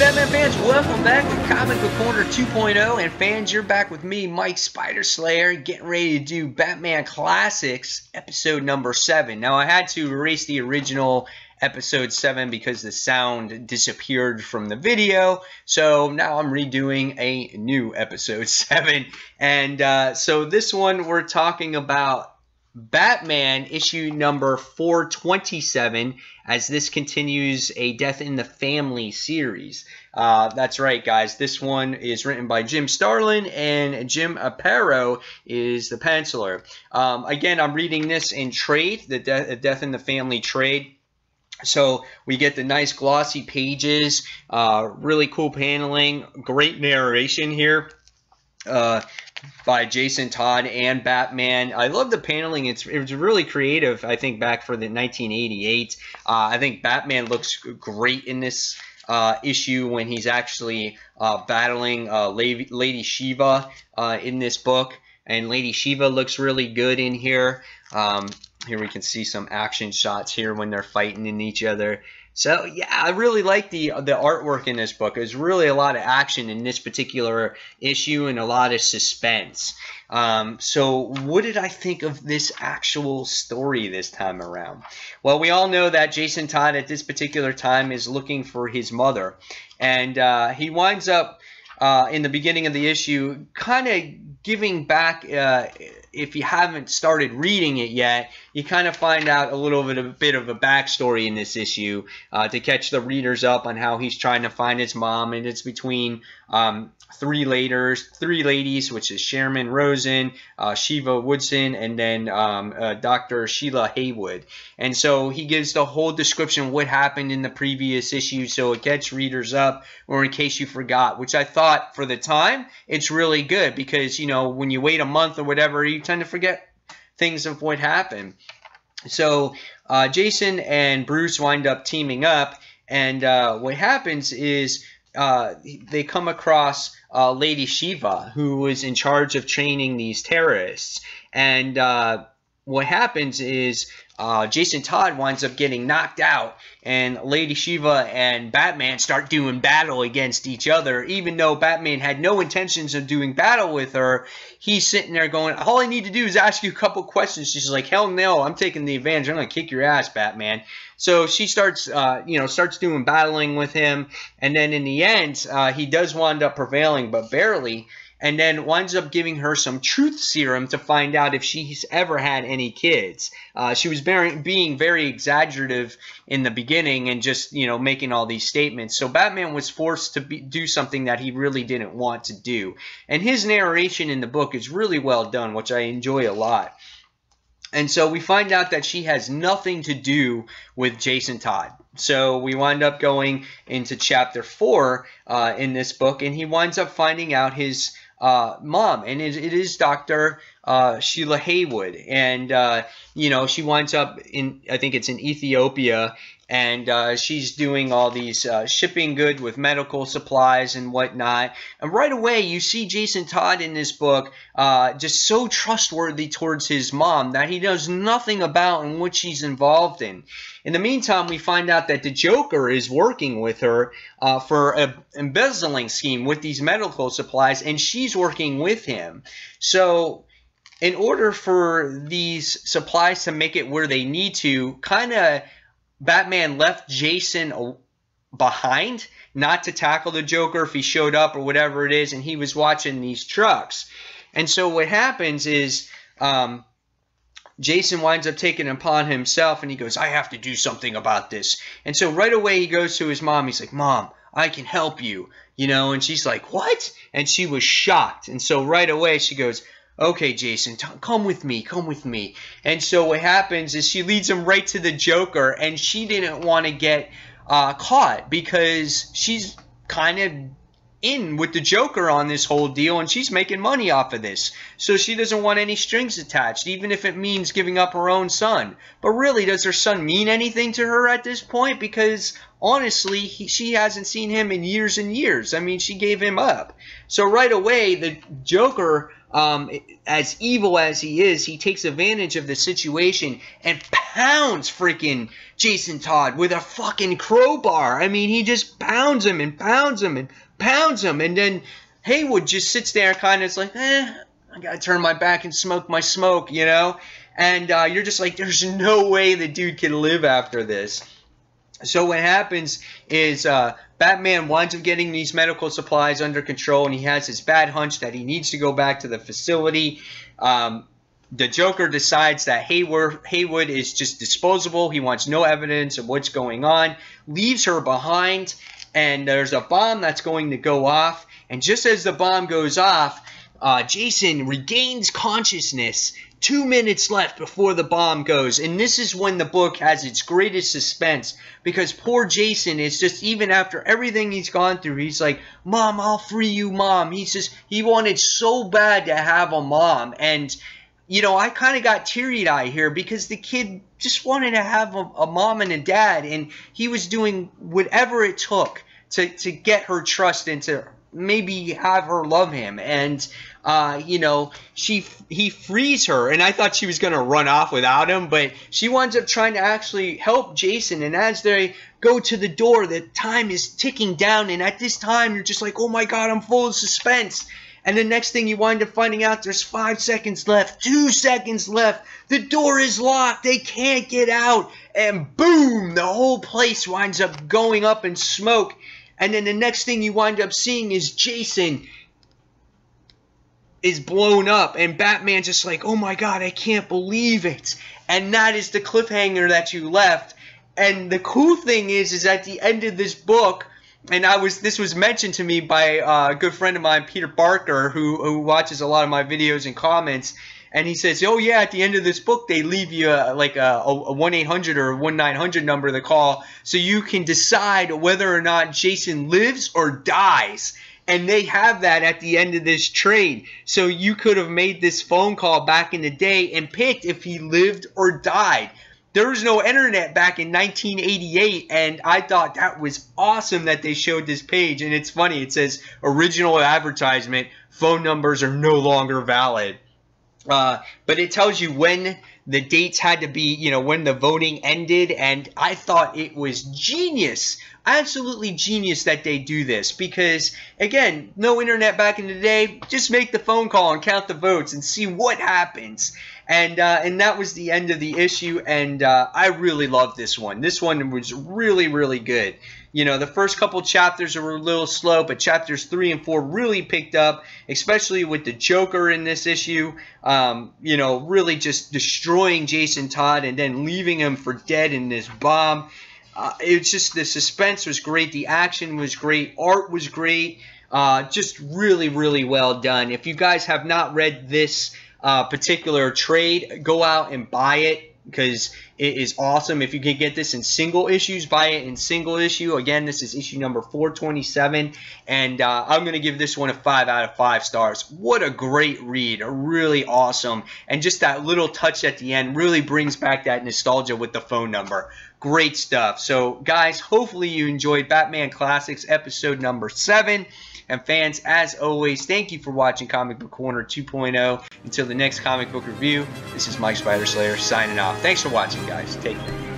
Batman fans, welcome back to Comic Book Corner 2.0. And fans, you're back with me, Mike Spider Slayer, getting ready to do Batman Classics, episode number 7. Now, I had to erase the original episode 7 because the sound disappeared from the video. So now I'm redoing a new episode 7. And so this one, we're talking about Batman issue number 427, as this continues a Death in the Family series. That's right, guys. This one is written by Jim Starlin, and Jim Aparo is the penciler. Again, I'm reading this in trade, the Death in the Family trade. So we get the nice glossy pages, really cool paneling, great narration here. By Jason Todd and Batman. I love the paneling. It was really creative, I think, back for the 1988. I think Batman looks great in this issue when he's actually battling Lady Shiva in this book. And Lady Shiva looks really good in here. Here we can see some action shots here when they're fighting in each other. So, yeah, I really like the artwork in this book. There's really a lot of action in this particular issue and a lot of suspense. So what did I think of this actual story this time around? Well, we all know that Jason Todd at this particular time is looking for his mother. And he winds up in the beginning of the issue kind of giving back. If you haven't started reading it yet, you kind of find out a little bit of a backstory in this issue to catch the readers up on how he's trying to find his mom. And it's between three ladies, which is Sherman Rosen, Shiva Woodson, and then Dr. Sheila Haywood. And so he gives the whole description of what happened in the previous issue, so it gets readers up, or in case you forgot, which I thought for the time, it's really good because, you know, when you wait a month or whatever, you tend to forget things of what happened. So Jason and Bruce wind up teaming up, and what happens is they come across Lady Shiva, who was in charge of training these terrorists. And what happens is Jason Todd winds up getting knocked out, and Lady Shiva and Batman start doing battle against each other. Even though Batman had no intentions of doing battle with her, he's sitting there going, all I need to do is ask you a couple questions. She's like, hell no, I'm taking the advantage. I'm going to kick your ass, Batman. So she starts, starts doing battling with him. And then in the end, he does wind up prevailing, but barely. And then winds up giving her some truth serum to find out if she's ever had any kids. She was being very exaggerative in the beginning and just, making all these statements. So Batman was forced to do something that he really didn't want to do. And his narration in the book is really well done, which I enjoy a lot. And so we find out that she has nothing to do with Jason Todd. So we wind up going into chapter 4 in this book, and he winds up finding out his mom, and it is Dr. Sheila Haywood, and she winds up in, I think it's in Ethiopia, and she's doing all these shipping good with medical supplies and whatnot. And right away you see Jason Todd in this book just so trustworthy towards his mom that he knows nothing about and what she's involved in. In the meantime, we find out that the Joker is working with her for an embezzling scheme with these medical supplies, and she's working with him. So in order for these supplies to make it where they need to, kind of Batman left Jason behind, not to tackle the Joker if he showed up or whatever it is, and he was watching these trucks. And so what happens is Jason winds up taking it upon himself, and he goes, I have to do something about this. And so right away he goes to his mom. He's like, Mom, I can help you. And she's like, what? And she was shocked. And so right away she goes, okay, Jason, come with me, come with me. And so what happens is she leads him right to the Joker, and she didn't want to get caught because she's kind of in with the Joker on this whole deal, and she's making money off of this. So she doesn't want any strings attached, even if it means giving up her own son. But really, does her son mean anything to her at this point? Because honestly, she hasn't seen him in years and years. I mean, she gave him up. So right away, the Joker as evil as he is, he takes advantage of the situation and pounds freaking Jason Todd with a fucking crowbar. I mean, he just pounds him and pounds him and pounds him. And then Haywood just sits there kind of is like, I gotta turn my back and smoke my smoke, you know? And you're just like, there's no way the dude can live after this. So what happens is Batman winds up getting these medical supplies under control, and he has this bad hunch that he needs to go back to the facility. The Joker decides that Haywood is just disposable. He wants no evidence of what's going on, leaves her behind, and there's a bomb that's going to go off. And just as the bomb goes off, Jason regains consciousness. 2 minutes left before the bomb goes, and this is when the book has its greatest suspense, because poor Jason is just, even after everything he's gone through, he's like, Mom, I'll free you, Mom. He wanted so bad to have a mom. And you know, I kind of got teary-eyed here because the kid just wanted to have a mom and a dad, and he was doing whatever it took to get her trust and to maybe have her love him. And you know, he frees her, and I thought she was going to run off without him, but she winds up trying to actually help Jason. And as they go to the door, the time is ticking down, and at this time you're just like, oh my god, I'm full of suspense. And the next thing you wind up finding out, there's 5 seconds left, 2 seconds left, the door is locked, they can't get out, and boom, the whole place winds up going up in smoke. And then the next thing you wind up seeing is Jason is blown up, and Batman's just like, oh my god, I can't believe it. And that is the cliffhanger that you left. And the cool thing is at the end of this book, and this was mentioned to me by a good friend of mine, Peter Barker, who watches a lot of my videos and comments, and he says, oh yeah, at the end of this book they leave you like a 1-800 or a 1-900 number to call, so you can decide whether or not Jason lives or dies. And they have that at the end of this trade. So you could have made this phone call back in the day and picked if he lived or died. There was no internet back in 1988, and I thought that was awesome that they showed this page. And it's funny, it says, original advertisement, phone numbers are no longer valid. But it tells you when the dates had to be, you know, when the voting ended, and I thought it was genius, absolutely genius that they do this, because, again, no internet back in the day, just make the phone call and count the votes and see what happens. And that was the end of the issue, and I really loved this one. This one was really, really good. You know, the first couple chapters were a little slow, but chapters 3 and 4 really picked up, especially with the Joker in this issue. You know, really just destroying Jason Todd and then leaving him for dead in this bomb. It's just, the suspense was great. The action was great. Art was great. Just really, really well done. If you guys have not read this particular trade, go out and buy it, because it is awesome. If you can get this in single issues, buy it in single issue. Again, this is issue number 427, and I'm going to give this one a 5 out of 5 stars. What a great read, really awesome, and just that little touch at the end really brings back that nostalgia with the phone number. Great stuff. So, guys, hopefully you enjoyed Batman Classics episode number 7. And fans, as always, thank you for watching Comic Book Corner 2.0. Until the next comic book review, this is Mike Spider Slayer signing off. Thanks for watching, guys. Take care.